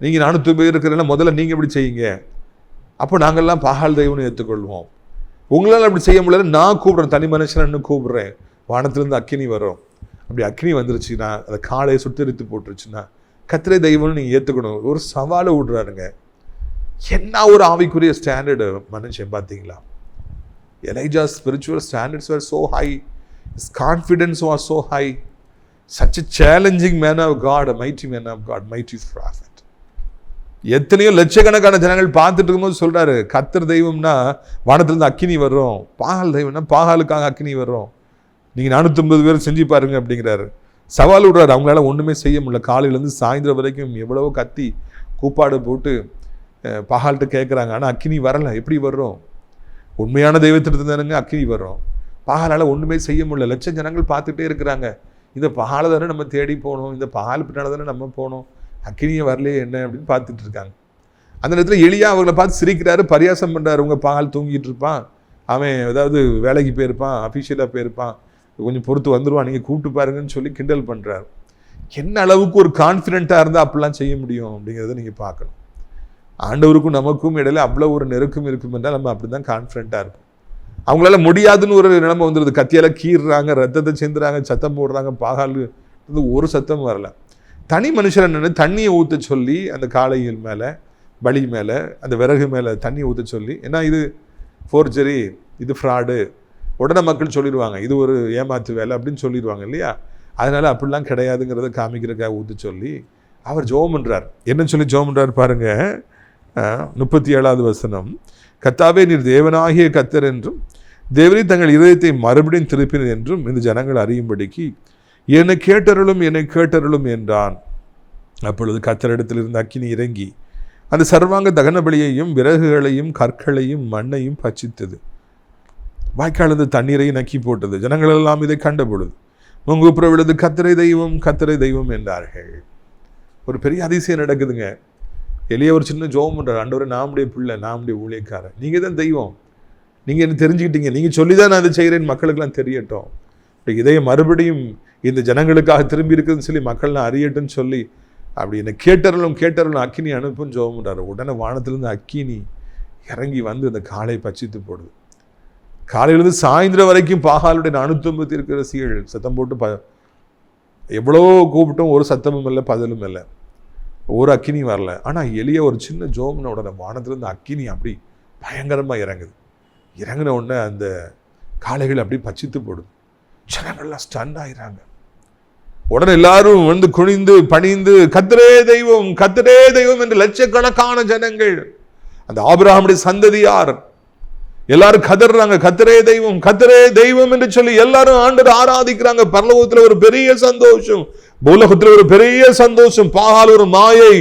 நீங்க 450 பேர் இருக்கிறதுல முதல்ல நீங்க இப்படி செய்யுங்க, அப்போ நாங்கள்லாம் பாகால் தெய்வம்னு ஏற்றுக்கொள்வோம். உங்களால் அப்படி செய்ய முடியல, நான் கூப்பிட்றேன், தனி மனுஷன்னு கூப்பிட்றேன், வானத்திலிருந்து அக்கினி வரும். அப்படி அக்கினி வந்துருச்சுன்னா, அதை காளையை சுட்டரித்து போட்டுருச்சுன்னா கர்த்தரே தெய்வம்னு நீங்கள் ஏற்றுக்கணும். ஒரு சவாலை விடுறாருங்க. என்ன ஒரு ஆவிக்குரிய ஸ்டாண்டர்டு மனுஷன் பார்த்தீங்களா? Elijah's spiritual standards were so high, his confidence was so high. Such a challenging man of God, a mighty man of God, mighty prophet. எத்தனையோ லட்சக்கணக்கான ஜனங்கள் பார்த்துட்டு இருக்கும்போது சொல்றாரு, கர்த்தர் தெய்வம்னா வானத்திலிருந்து அக்கினி வரும், பாகால் தெய்வம்னா பாகாலுக்காக அக்கினி வரும், நீங்க 450 பேர் செஞ்சு பாருங்க அப்படிங்கிறாரு. சவால் விடுறாரு. அவங்களால ஒண்ணுமே செய்ய முடியல. காலையிலேருந்து சாயந்தரம் வரைக்கும் எவ்வளவோ கத்தி கூப்பாடு போட்டு பாகால்கிட்ட கேட்குறாங்க, ஆனால் அக்கினி வரல. எப்படி வரும்? உண்மையான தெய்வத்திற்கு தானுங்க அக்கினி வரும். பாகாலால் ஒன்றுமே செய்ய முடியல. லட்சம் ஜனங்கள் பார்த்துட்டே இருக்கிறாங்க. இந்த பாகாலை தானே நம்ம தேடி போகணும், இந்த பாகால் பின்னால் தானே நம்ம போகணும், அக்கினியை வரலையே என்ன அப்படின்னு பார்த்துட்டு இருக்காங்க. அந்த நேரத்தில் எலியா அவங்கள பார்த்து சிரிக்கிறாரு, பரியாசம் பண்ணுறாரு. உங்கள் பாகால் தூங்கிட்டு இருப்பான், அவன் ஏதாவது வேலைக்கு போயிருப்பான், அஃபிஷியலாக போயிருப்பான், கொஞ்சம் பொறுத்து வந்துடுவான், நீங்கள் கூப்பிட்டு பாருங்கன்னு சொல்லி கிண்டல் பண்ணுறாரு. என்ன அளவுக்கு ஒரு கான்ஃபிடென்ட்டாக இருந்தால் அப்படிலாம் செய்ய முடியும் அப்படிங்கிறத நீங்கள் பார்க்கணும். ஆண்டவருக்கும் நமக்கும் இடையில அவ்வளோ ஒரு நெருக்கம் இருக்கும் என்றால் நம்ம அப்படி தான் கான்ஃபிடென்ட்டாக இருப்போம். அவங்களால முடியாதுன்னு ஒரு நிலைமை வந்துடுது. கத்தியால கீறுறாங்க, ரத்தத்தை சேர்ந்துறாங்க, சத்தம் போடுறாங்க, பாகால் ஒரு சத்தம் வரல. தனி மனுஷன் என்னென்னு தண்ணியை ஊற்ற சொல்லி அந்த காளையில் மேலே, பலி மேலே, அந்த விறகு மேலே தண்ணியை ஊற்ற சொல்லி, ஏன்னா இது ஃபோர்ஜரி, இது ஃப்ராடு, உடனே மக்கள் சொல்லிடுவாங்க இது ஒரு ஏமாத்து வேலை அப்படின்னு சொல்லிடுவாங்க இல்லையா. அதனால அப்படிலாம் கிடையாதுங்கிறத காமிக்கிறதுக்காக ஊற்ற சொல்லி அவர் ஜெபம் பண்றார். என்ன சொல்லி ஜெபம் பண்றார் பாருங்க. 37வது வசனம், கர்த்தாவே நீர் தேவனாகிய கர்த்தர் என்றும் தேவரே தங்கள் இதயத்தை மறுபடியும் திருப்பினர் என்றும் இந்த ஜனங்கள் அறியும்படிக்கு என்னை கேட்டருளும் என்றான். அப்பொழுது கர்த்தரிடத்திலிருந்து அக்கினி இறங்கி அந்த சர்வாங்க தகன பலியையும் விறகுகளையும் கற்களையும் மண்ணையும் பட்சித்தது. வாய்க்காலந்து தண்ணீரையும் நக்கி போட்டது. ஜனங்கள் எல்லாம் இதை கண்ட பொழுது முங்குப்புற விழுது கர்த்தரே தெய்வம் என்றார்கள். ஒரு பெரிய அதிசயம் நடக்குதுங்க. எளிய ஒரு சின்ன ஜெபம் பண்றார். ஆண்டவரே, நாமுடைய பிள்ளை, நாமுடைய ஊழியக்காரன், நீங்கள் தான் தெய்வம், நீங்கள் என்ன தெரிஞ்சுக்கிட்டீங்க, நீங்கள் சொல்லி தான் நான் அதை செய்கிறேன், மக்களுக்கெல்லாம் தெரியட்டும், இதையே மறுபடியும் இந்த ஜனங்களுக்காக திரும்பி இருக்குதுன்னு சொல்லி மக்கள்லாம் அறியட்டும்னு சொல்லி அப்படி என்னை கேட்டருளும் அக்கினி அனுப்புன்னு ஜெபம் பண்றாரு. உடனே வானத்திலிருந்து அக்கினி இறங்கி வந்து அந்த காளை பட்சித்து போடுது. காலையிலிருந்து சாயந்தரம் வரைக்கும் பாகாலுடைய 450 தீர்க்கதரிசிகள் சத்தம் போட்டு எவ்வளோ கூப்பிட்டும் ஒரு சத்தமும் இல்லை, பதிலும் இல்லை, ஒரு அக்கினி வரல. ஆனால் எளிய ஒரு சின்ன ஜோம்ன உடனே வானத்திலிருந்து அக்கினி அப்படி பயங்கரமாக இறங்கின உடனே அந்த காளைகள் அப்படி பட்சித்து போடுது. ஜனங்கள்லாம் ஸ்டன் ஆகிறாங்க. உடனே எல்லாரும் வந்து குனிந்து பணிந்து கர்த்தரே தெய்வம் என்று லட்சக்கணக்கான ஜனங்கள், அந்த ஆபிரகாமுடைய சந்ததியார் எல்லாரும் கதறாங்க, கர்த்தரே தெய்வம் என்று சொல்லி எல்லாரும் ஆண்டவரை ஆராதிக்கிறாங்க. பரலோகத்துல ஒரு பெரிய சந்தோஷம், பூலோகத்துல ஒரு பெரிய சந்தோஷம். பாகால் ஒரு மாயை,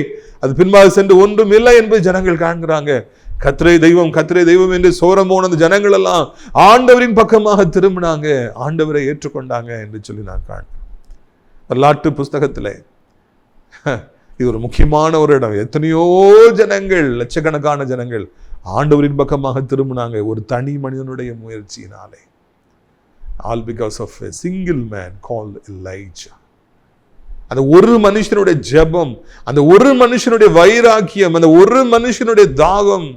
அது பின்பாக சென்று ஒன்றும் இல்லை என்பது ஜனங்கள் காண்கிறாங்க. கர்த்தரே தெய்வம் என்று சோரம் போன அந்த ஜனங்கள் எல்லாம் ஆண்டவரின் பக்கமாக திரும்பினாங்க, ஆண்டவரை ஏற்றுக்கொண்டாங்க என்று சொல்லி நான் காண்கிறேன். வரலாற்று புஸ்தகத்திலே இது ஒரு முக்கியமான ஒரு இடம். எத்தனையோ ஜனங்கள், லட்சக்கணக்கான ஜனங்கள் ஆண்டவரின் பக்கமாக திரும்பினாங்க, ஒரு தனி மனிதனுடைய முயற்சியினாலே. All because of a single man called Elijah. அந்த ஒரு மனுஷனுடைய ஜெபம், அந்த ஒரு மனுஷனுடைய வைராக்கியம், அந்த ஒரு மனுஷனுடைய தாகம்,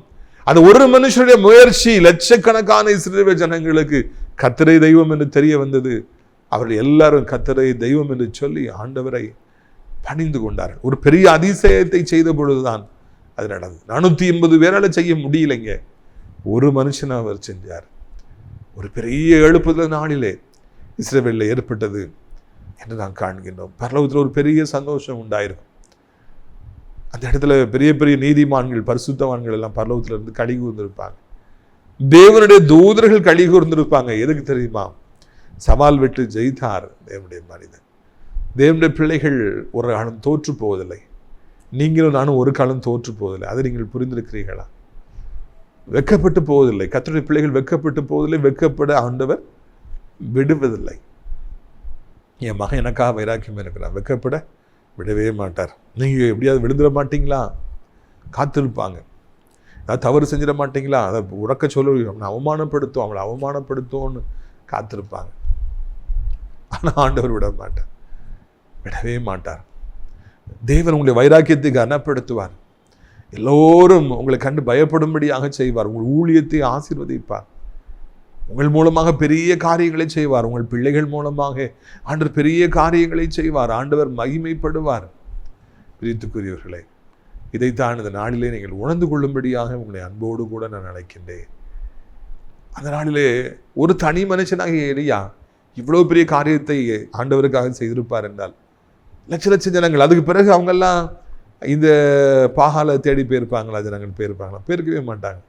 அந்த ஒரு மனுஷனுடைய முயற்சி லட்சக்கணக்கான இஸ்ரவேல் ஜனங்களுக்கு கர்த்தரே தெய்வம் என்று தெரிய வந்தது. அவர்கள் எல்லாரும் கர்த்தரே தெய்வம் என்று சொல்லி ஆண்டவரை பணிந்து கொண்டார்கள். ஒரு பெரிய அதிசயத்தை செய்த பொழுதுதான் அது நடந்தது. 480 பேரால செய்ய முடியலைங்க, ஒரு மனுஷனை அவர் செஞ்சார். ஒரு பெரிய எழுப்புதல் நாளிலே இஸ்ரவேலில் ஏற்பட்டது என்று நான் காண்கின்றோம். பரலோகத்தில் ஒரு பெரிய சந்தோஷம் உண்டாயிருக்கும். அந்த இடத்துல பெரிய பெரிய நீதிமான்கள், பரிசுத்தவான்கள் எல்லாம் பரலோகத்தில் இருந்து களி கூர்ந்திருப்பாங்க. தேவனுடைய தூதர்கள் களி கூர்ந்திருப்பாங்க. எதுக்கு தெரியுமா? சவால் விட்டு ஜெயித்தார் தேவனுடைய மனிதன். தேவனுடைய பிள்ளைகள் ஒரு காலம் தோற்று போவதில்லை. நீங்களும் நானும் ஒரு காலம் தோற்று போவதில்லை. அதை நீங்கள் புரிந்திருக்கிறீர்களா? வெக்கப்பட்டு போவதில்லை. கர்த்தருடைய பிள்ளைகள் வெக்கப்பட்டு போவதில்லை. வெக்கப்பட ஆண்டவர் விடுவதில்லை. என் மகன் எனக்காக வைராக்கியம் இருக்கிறான், வெக்கப்பட விடவே மாட்டார். நீங்கள் எப்படியாவது விழுந்துட மாட்டீங்களா? காத்திருப்பாங்க. நான் தவறு செஞ்சிட மாட்டீங்களா? அதை உறக்க சொல்லி அவனை அவமானப்படுத்துவோன்னு காத்திருப்பாங்க. ஆனால் ஆண்டவர் விடவே மாட்டார். தேவன் உங்களை வைராக்கியத்தை கனப்படுத்துவார். எல்லோரும் உங்களை கண்டு பயப்படும்படியாக செய்வார். உங்கள் ஊழியத்தை ஆசீர்வதிப்பார். உங்கள் மூலமாக பெரிய காரியங்களை செய்வார். உங்கள் பிள்ளைகள் மூலமாக ஆண்டவர் பெரிய காரியங்களை செய்வார். ஆண்டவர் மகிமைப்படுவார். பிரித்துக்குரியவர்களே, இதைத்தான் இந்த நாளிலே நீங்கள் உணர்ந்து கொள்ளும்படியாக உங்களை அன்போடு கூட நான் அழைக்கின்றேன். அந்த நாளிலே ஒரு தனி மனுஷனாக எலியா இவ்வளவு பெரிய காரியத்தை ஆண்டவருக்காக செய்திருப்பார் என்றால் லட்ச ஜனங்கள், அதுக்கு பிறகு அவங்கெல்லாம் இந்த பாகால தேடி போயிருப்பாங்களா? ஜனங்கள் போயிருப்பாங்களா? போயிருக்கவே மாட்டாங்க.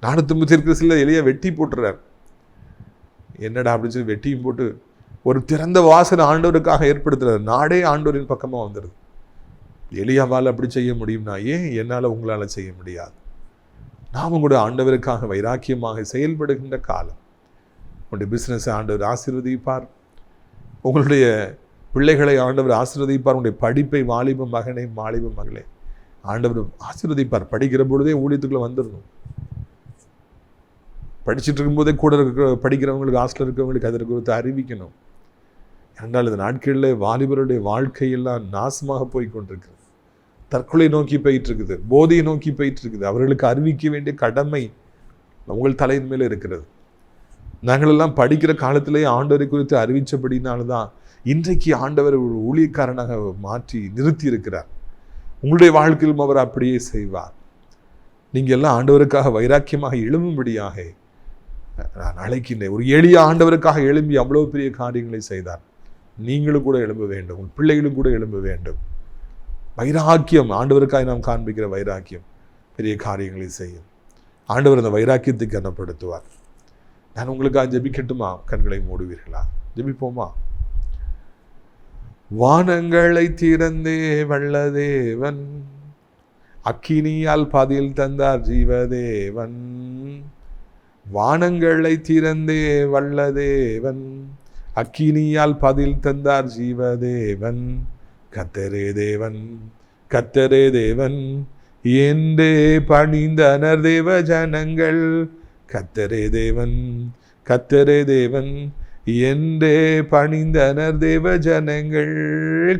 450 தீர்க்கதரிசியில் எலியா வெட்டி போட்டுறார். என்னடா அப்படின்னு சொல்லி வெட்டியும் போட்டு ஒரு திறந்த வாசல் ஆண்டவருக்காக ஏற்படுத்துறாரு. நாடே ஆண்டவரின் பக்கமாக வந்துடுது. எலியாவால் அப்படி செய்ய முடியும்னா ஏன் என்னால் உங்களால் செய்ய முடியாது? நாமும் கூட ஆண்டவருக்காக வைராக்கியமாக செயல்படுகின்ற காலம். உங்களுடைய பிஸ்னஸை ஆண்டவர் ஆசீர்வதிப்பார். உங்களுடைய பிள்ளைகளை ஆண்டவர் ஆசீர்வதிப்பார். உங்களுடைய படிப்பை வாலிப மகனை வாலிப மகளே ஆண்டவர் ஆசீர்வதிப்பார். படிக்கிற பொழுதே ஊழியத்துக்குள்ளே வந்துடணும். படிச்சுட்டு இருக்கும்போதே கூட படிக்கிறவங்களுக்கு, ஹாஸ்டலில் இருக்கிறவங்களுக்கு அதை குறித்து அறிவிக்கணும். என்றால் இந்த நாட்களில் வாலிபருடைய வாழ்க்கையெல்லாம் நாசமாக போய் கொண்டிருக்கிறது. தற்கொலை நோக்கி போயிட்டு இருக்குது, போதையை நோக்கி போயிட்டு இருக்குது. அவர்களுக்கு அறிவிக்க வேண்டிய கடமை உங்கள் தலையின் மேலே இருக்கிறது. நாங்கள் எல்லாம் படிக்கிற காலத்திலேயே ஆண்டவரை குறித்து அறிவிச்சபடினால்தான் இன்றைக்கு ஆண்டவர் ஒரு ஊழியக்காரனாக மாற்றி நிறுத்தி இருக்கிறார். உங்களுடைய வாழ்க்கையிலும் அவர் அப்படியே செய்வார். நீங்கள் எல்லாம் ஆண்டவருக்காக வைராக்கியமாக எழும்பும்படியாக நான் அழைக்கின்றேன். ஒரு எளிய ஆண்டவருக்காக எழும்பி அவ்வளவு பெரிய காரியங்களை செய்தார். நீங்களும் கூட எழும்ப வேண்டும், உங்கள் பிள்ளைகளும் கூட எழும்ப வேண்டும். வைராக்கியம், ஆண்டவருக்காக நாம் காண்பிக்கிற வைராக்கியம் பெரிய காரியங்களை செய்யும். ஆண்டவர் அந்த வைராக்கியத்தை கனப்படுத்துவார். நான் உங்களுக்காக ஜெபிக்கட்டுமா? கண்களை மூடுவீர்களா? ஜெபிப்போமா? வானங்களை திறந்தே வல்லதேவன், அக்கினியால் பதில் தந்தார் ஜீவதேவன். வானங்களை திறந்தே வல்லதேவன், அக்கினியால் பதில் தந்தார் ஜீவதேவன். கர்த்தரே தேவன், கர்த்தரே தேவன் என்றே பணிந்தனர் தேவ ஜனங்கள். கர்த்தரே தேவன், கர்த்தரே தேவன் என்றே பணிந்தனர் தேவ ஜனங்கள்.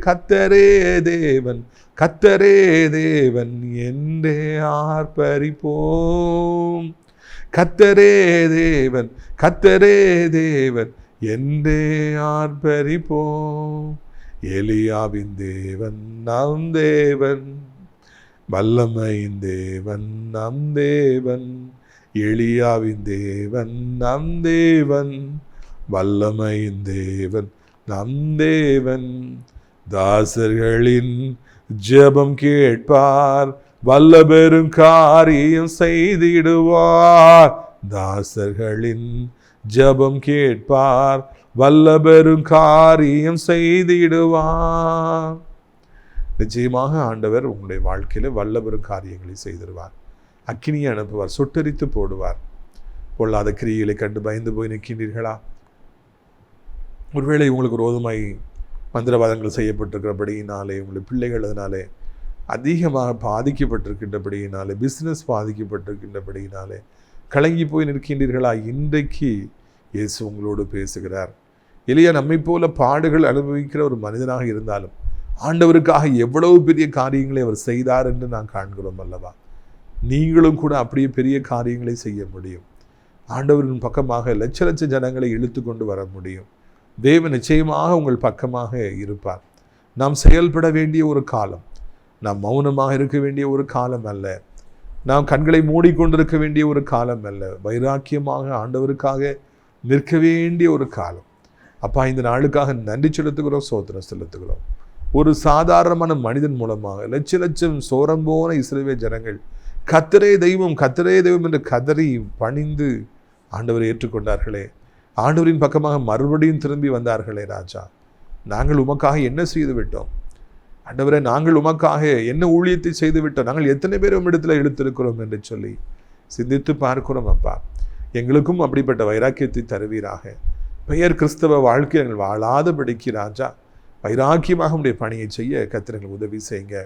கர்த்தரே தேவன், கர்த்தரே தேவன் என்றே ஆர்ப்பரிப்போம். கர்த்தரே தேவன், கர்த்தரே தேவன் என்றே ஆர்ப்பரிப்போம். எலியாவின் தேவன் நம் தேவன், வல்லமையின் தேவன் நம் தேவன். எலியாவின் தேவன் நம் தேவன், வல்லமையின் தேவன் நம் தேவன். தாசர்களின் ஜெபம் கேட்பார், வல்லபெரும் காரியம் செய்திடுவார். தாசர்களின் ஜெபம் கேட்பார், வல்லபெரும் காரியம் செய்திடுவார். நிச்சயமாக ஆண்டவர் உங்களுடைய வாழ்க்கையில வல்லபெரும் காரியங்களை செய்திடுவார். அக்கினியை அனுப்புவார், சுட்டரித்து போடுவார். பொல்லாத கிரியைகளை கண்டு பயந்து போய் நிற்கின்றீர்களா? ஒருவேளை உங்களுக்கு விரோதமாய் மந்திரவாதங்கள் செய்யப்பட்டிருக்கிறபடியினாலே, உங்களுடைய பிள்ளைகள் அதனாலே அதிகமாக பாதிக்கப்பட்டிருக்கின்றபடியினாலே, பிஸ்னஸ் பாதிக்கப்பட்டிருக்கின்றபடியினாலே கலங்கி போய் நிற்கின்றீர்களா? இன்றைக்கு இயேசு உங்களோடு பேசுகிறார். எலியா நம்மை போல பாடுகள் அனுபவிக்கிற ஒரு மனிதனாக இருந்தாலும் ஆண்டவருக்காக எவ்வளவு பெரிய காரியங்களை அவர் செய்தார் என்று நாம் காண்கிறோம் அல்லவா? நீங்களும் கூட அப்படியே பெரிய காரியங்களை செய்ய முடியும். ஆண்டவரின் பக்கமாக லட்ச லட்ச ஜனங்களை இழுத்து கொண்டு வர முடியும். தேவன் நிச்சயமாக உங்கள் பக்கமாக இருப்பார். நாம் செயல்பட வேண்டிய ஒரு காலம், நாம் மௌனமாக இருக்க வேண்டிய ஒரு காலம் அல்ல, நாம் கண்களை மூடிக்கொண்டிருக்க வேண்டிய ஒரு காலம் அல்ல. வைராக்கியமாக ஆண்டவருக்காக நிற்க வேண்டிய ஒரு காலம். அப்பா, இந்த நாளுக்காக நன்றி செலுத்துகிறோம், சோத்திரம் செலுத்துகிறோம். ஒரு சாதாரணமான மனிதன் மூலமாக லட்ச லட்சம் சோரம் போன இஸ்ரவேல் ஜனங்கள் கர்த்தரே தெய்வம், கர்த்தரே தெய்வம் என்று கதறி பணிந்து ஆண்டவரை ஏற்றுக்கொண்டார்களே. ஆண்டவரின் பக்கமாக மறுபடியும் திரும்பி வந்தார்களே. ராஜா, நாங்கள் உமக்காக என்ன செய்து விட்டோம் ஆண்டவரே? நாங்கள் உமக்காக என்ன ஊழியத்தை செய்து விட்டோம்? நாங்கள் எத்தனை பேர் உம்மிடத்தில் இழுத்திருக்கிறோம் என்று சொல்லி சிந்தித்து பார்க்கிறோம். அப்பா, எங்களுக்கும் அப்படிப்பட்ட வைராக்கியத்தை தருவீராக. பெயர் கிறிஸ்தவ வாழ்க்கை நாங்கள் வாழாதபடிக்கு ராஜா, வைராக்கியமாக உடைய பணியை செய்ய கர்த்தர் உதவி செய்யுங்க.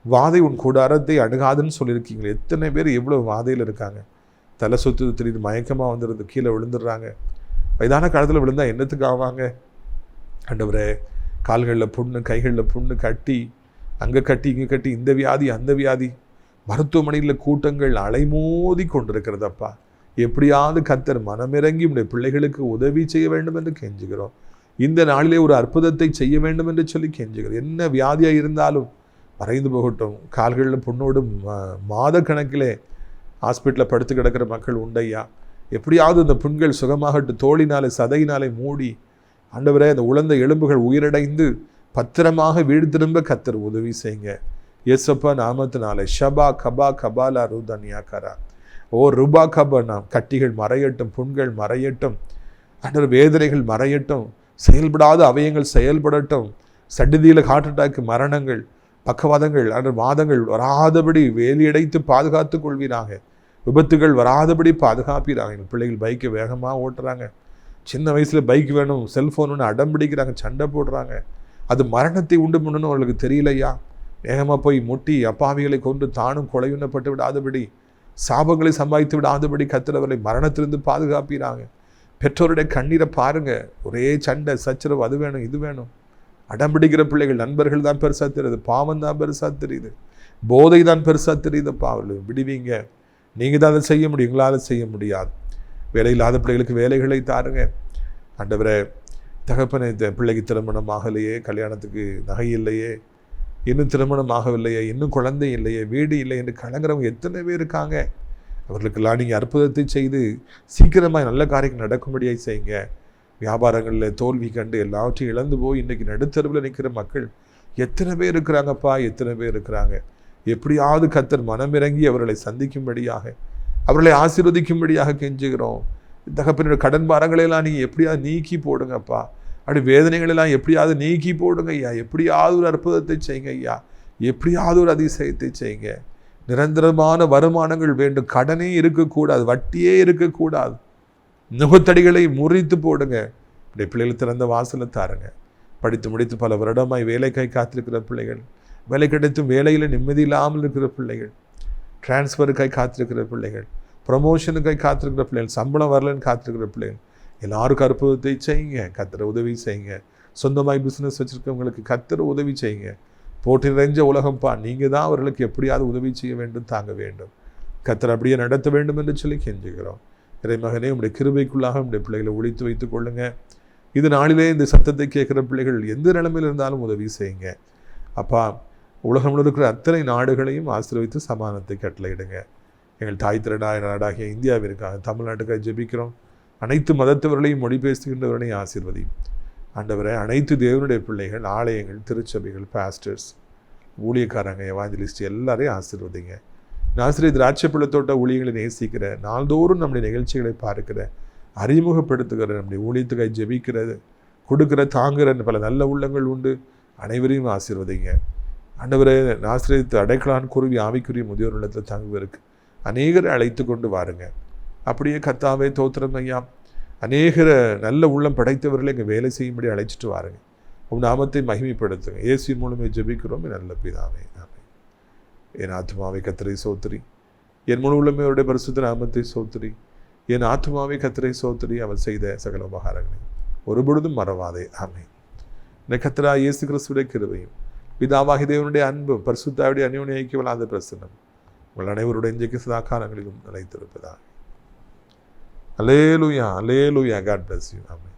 வாதை உன் கூடாரத்தை அணுகாதுன்னு சொல்லியிருக்கீங்களே. எத்தனை பேர் எவ்வளோ வாதையில் இருக்காங்க. தலை சொத்து தெரியுது, மயக்கமாக வந்துடுறது, கீழே விழுந்துடுறாங்க. வயதான காலத்தில் விழுந்தா என்னத்துக்கு ஆவாங்க? ஆண்டவரே, கால்களில் புண்ணு, கைகளில் புண்ணு, கட்டி அங்கே கட்டி இங்கே கட்டி, இந்த வியாதி அந்த வியாதி, மருத்துவமனையில் கூட்டங்கள் அலைமோதி கொண்டிருக்கிறதப்பா. எப்படியாவது கர்த்தர் மனமிறங்கி உடைய பிள்ளைகளுக்கு உதவி செய்ய வேண்டும் என்று கெஞ்சுகிறோம். இந்த நாளிலே ஒரு அற்புதத்தை செய்ய வேண்டும் என்று சொல்லி கெஞ்சுகிறோம். என்ன வியாதியாக இருந்தாலும் மறைந்து போகட்டும். கால்களில் புண்ணோடு மாத கணக்கிலே ஹாஸ்பிட்டலில் படுத்து கிடக்கிற மக்கள் உண்டையா. எப்படியாவது அந்த புண்கள் சுகமாகட்டும். தோளினாலே சதையினாலே மூடி ஆண்டவரே, அந்த உலர்ந்த எலும்புகள் உயிரடைந்து பத்திரமாக வீடு திரும்ப கர்த்தர் உதவி செய்யுங்க. இயேசப்பா நாமத்தினாலே ஷபா கபா கபாலா ரூதன்யா கரா ஓ ருபா கபா. கட்டிகள் மறையட்டும், புண்கள் மறையட்டும் ஆண்டவர், வேதனைகள் மறையட்டும், செயல்படாத அவயங்கள் செயல்படட்டும். சடுதியில் ஹார்ட் அட்டாக், மரணங்கள், பக்கவாதங்கள், வாதங்கள் வராதபடி வேலியடைத்து பாதுகாத்து கொள்வீராக. விபத்துகள் வராதபடி பாதுகாப்பீராக. எங்கள் பிள்ளைகள் பைக்கை வேகமாக ஓட்டுறாங்க. சின்ன வயசில் பைக் வேணும், செல்ஃபோன் ஒன்று அடம் பிடிக்கிறாங்க, சண்டை போடுறாங்க. அது மரணத்தை உண்டு பண்ணணும் அவர்களுக்கு தெரியலையா? வேகமாக போய் முட்டி அப்பாவிகளை கொண்டு தானும் கொலையுண்ணப்பட்டு விடாதபடி, சாபங்களை சம்பாதித்து விடாதபடி கர்த்தர் அவர்களை மரணத்திலிருந்து பாதுகாப்பீராங்க. பெற்றோருடைய கண்ணீரை பாருங்க. ஒரே சண்டை சச்சரவு, அது வேணும் இது வேணும். அடம்பிடிக்கிற பிள்ளைகள், நண்பர்கள் தான் பெருசாக தெரியுது, பாவம் தான் பெருசாக தெரியுது, போதை தான் பெருசாக தெரியுதுப்பா. அவர்கள் விடுவீங்க. நீங்கள் தான் அதை செய்ய முடியும், எங்களால் செய்ய முடியாது. வேலை இல்லாத பிள்ளைகளுக்கு வேலைகளை தாருங்க ஆண்டவரே. தகப்பனை பிள்ளைக்கு திருமணம் ஆகலையே, கல்யாணத்துக்கு நகை இல்லையே, இன்னும் திருமணம் ஆகவில்லையே, இன்னும் குழந்தை இல்லையே, வீடு இல்லை என்று கலங்குறவங்க எத்தனை பேர் இருக்காங்க. அவர்களுக்கெல்லாம் நீங்கள் அற்புதத்தை செய்து சீக்கிரமாக நல்ல காரியம் நடக்கும்படியாக செய்யுங்க. வியாபாரங்களில் தோல்வி கண்டு எல்லாவற்றையும் இழந்து போய் இன்றைக்கி நடுத்தருவில் நிற்கிற மக்கள் எத்தனை பேர் இருக்கிறாங்கப்பா, எத்தனை பேர் இருக்கிறாங்க. எப்படியாவது கர்த்தர் மனமிறங்கி அவர்களை சந்திக்கும்படியாக, அவர்களை ஆசீர்வதிக்கும்படியாக கெஞ்சுகிறோம். தகப்பனுடைய கடன் பாரங்களெல்லாம் நீங்கள் எப்படியாவது நீக்கி போடுங்கப்பா. அப்படி வேதனைகளெல்லாம் எப்படியாவது நீக்கி போடுங்க ஐயா. எப்படியாவது ஒரு அற்புதத்தை செய்யுங்க ஐயா. எப்படியாவது ஒரு அதிசயத்தை செய்யுங்க. நிரந்தரமான வருமானங்கள் வேண்டும். கடனே இருக்கக்கூடாது, வட்டியே இருக்கக்கூடாது. நுகத்தடிகளை முறித்து போடுங்க. இப்படி பிள்ளைகள் திறந்த வாசலை தாருங்க. படித்து முடித்து பல வருடமாய் வேலைக்காய் காத்திருக்கிற பிள்ளைகள், வேலை கிடைத்தும் வேலையில் நிம்மதி இல்லாமல் இருக்கிற பிள்ளைகள், டிரான்ஸ்ஃபருக்காய் காத்திருக்கிற பிள்ளைகள், ப்ரமோஷனுக்காய் காத்திருக்கிற பிள்ளைகள், சம்பளம் வரலன்னு காத்திருக்கிற பிள்ளைகள், எல்லாருக்கும் அற்புதத்தை செய்யுங்க. கர்த்தரை உதவி செய்யுங்க. சொந்தமாய் பிஸ்னஸ் வச்சுருக்கவங்களுக்கு கர்த்தரை உதவி செய்யுங்க. போட்டி நிறைஞ்ச உலகம்ப்பா, நீங்கள் தான் அவர்களுக்கு எப்படியாவது உதவி செய்ய வேண்டும், தாங்க வேண்டும். கர்த்தர் அப்படியே நடத்த வேண்டும் என்று சொல்லி கெஞ்சுகிறோம். இறைமகனே, உங்களுடைய கிருபைக்குள்ளாக உங்களுடைய பிள்ளைகளை ஒழித்து வைத்துக் கொள்ளுங்க. இது நாளிலே இந்த சத்தத்தை கேட்குற பிள்ளைகள் எந்த நிலைமையில் இருந்தாலும் உதவி செய்யுங்க அப்பா. உலகம்ல இருக்கிற அத்தனை நாடுகளையும் ஆசீர்வதித்து சமாதானத்தை கட்டளையிடுங்க. எங்கள் தாய் திரடாய நாடாகிய இந்தியாவிற்காக, தமிழ்நாட்டுக்காக ஜெபிக்கிறோம். அனைத்து மதத்தவர்களையும் மொழி பேசுகின்றவர்களையும் ஆசீர்வதி ஆண்டவரை. அனைத்து தேவனுடைய பிள்ளைகள், ஆலயங்கள், திருச்சபைகள், பாஸ்டர்ஸ், ஊழியக்காரங்க, எவாஞ்சலிஸ்ட் எல்லாரையும் ஆசீர்வதிங்க. ஆசிரியர் திராட்சைப்பழத்தோட்ட ஊழியர்களை நேசிக்கிற, நாள்தோறும் நம்முடைய நிகழ்ச்சிகளை பார்க்கிற, அறிமுகப்படுத்துகிற, நம்முடைய ஊழியத்துக்காய் ஜெபிக்கிறது, கொடுக்கிற, தாங்குகிற பல நல்ல உள்ளங்கள் உண்டு. அனைவரையும் ஆசீர்வதிங்க ஆண்டவரே. ஆசிரியத்து அடைக்கலான் குருவி ஆவிக்குரிய முதியோர் இல்லத்தில் தங்குவதற்கு அநேகரை அழைத்து கொண்டு வாருங்க. அப்படியே கர்த்தாவே தோத்திரம் ஐயா. அநேகர நல்ல உள்ளம் படைத்தவர்களை இங்கே வேலை செய்யும்படி அழைச்சிட்டு வாருங்க. உன் நாமத்தை மகிமைப்படுத்துங்க. இயேசுவின் மூலமே ஜெபிக்கிறோம் நல்ல பிதாவே. என் ஆத்மாவை கர்த்தரை சோத்திரி, என் முழு உள்ளமே அவருடைய பரிசுத்த நாமத்தை சோத்திரி. என் ஆத்மாவை கர்த்தரை சோத்திரி, அவர் செய்த சகல உபகாரங்களை ஒருபொழுதும் மறவாதே. ஆமென். இந்த கர்த்தராகிய இயேசு கிறிஸ்துவின் கிருபையும் பிதாவாகிய தேவனுடைய அன்பும் பரிசுத்தாவிடைய அந்யோன்ய ஐக்கியமில்லாத பிரசன்னம் உங்கள் அனைவருடைய இன்றைக்கு சதா காலங்களிலும் நிலைத்திருப்பதாக. அல்லேலூயா, அல்லேலூயா. God bless you. Amen.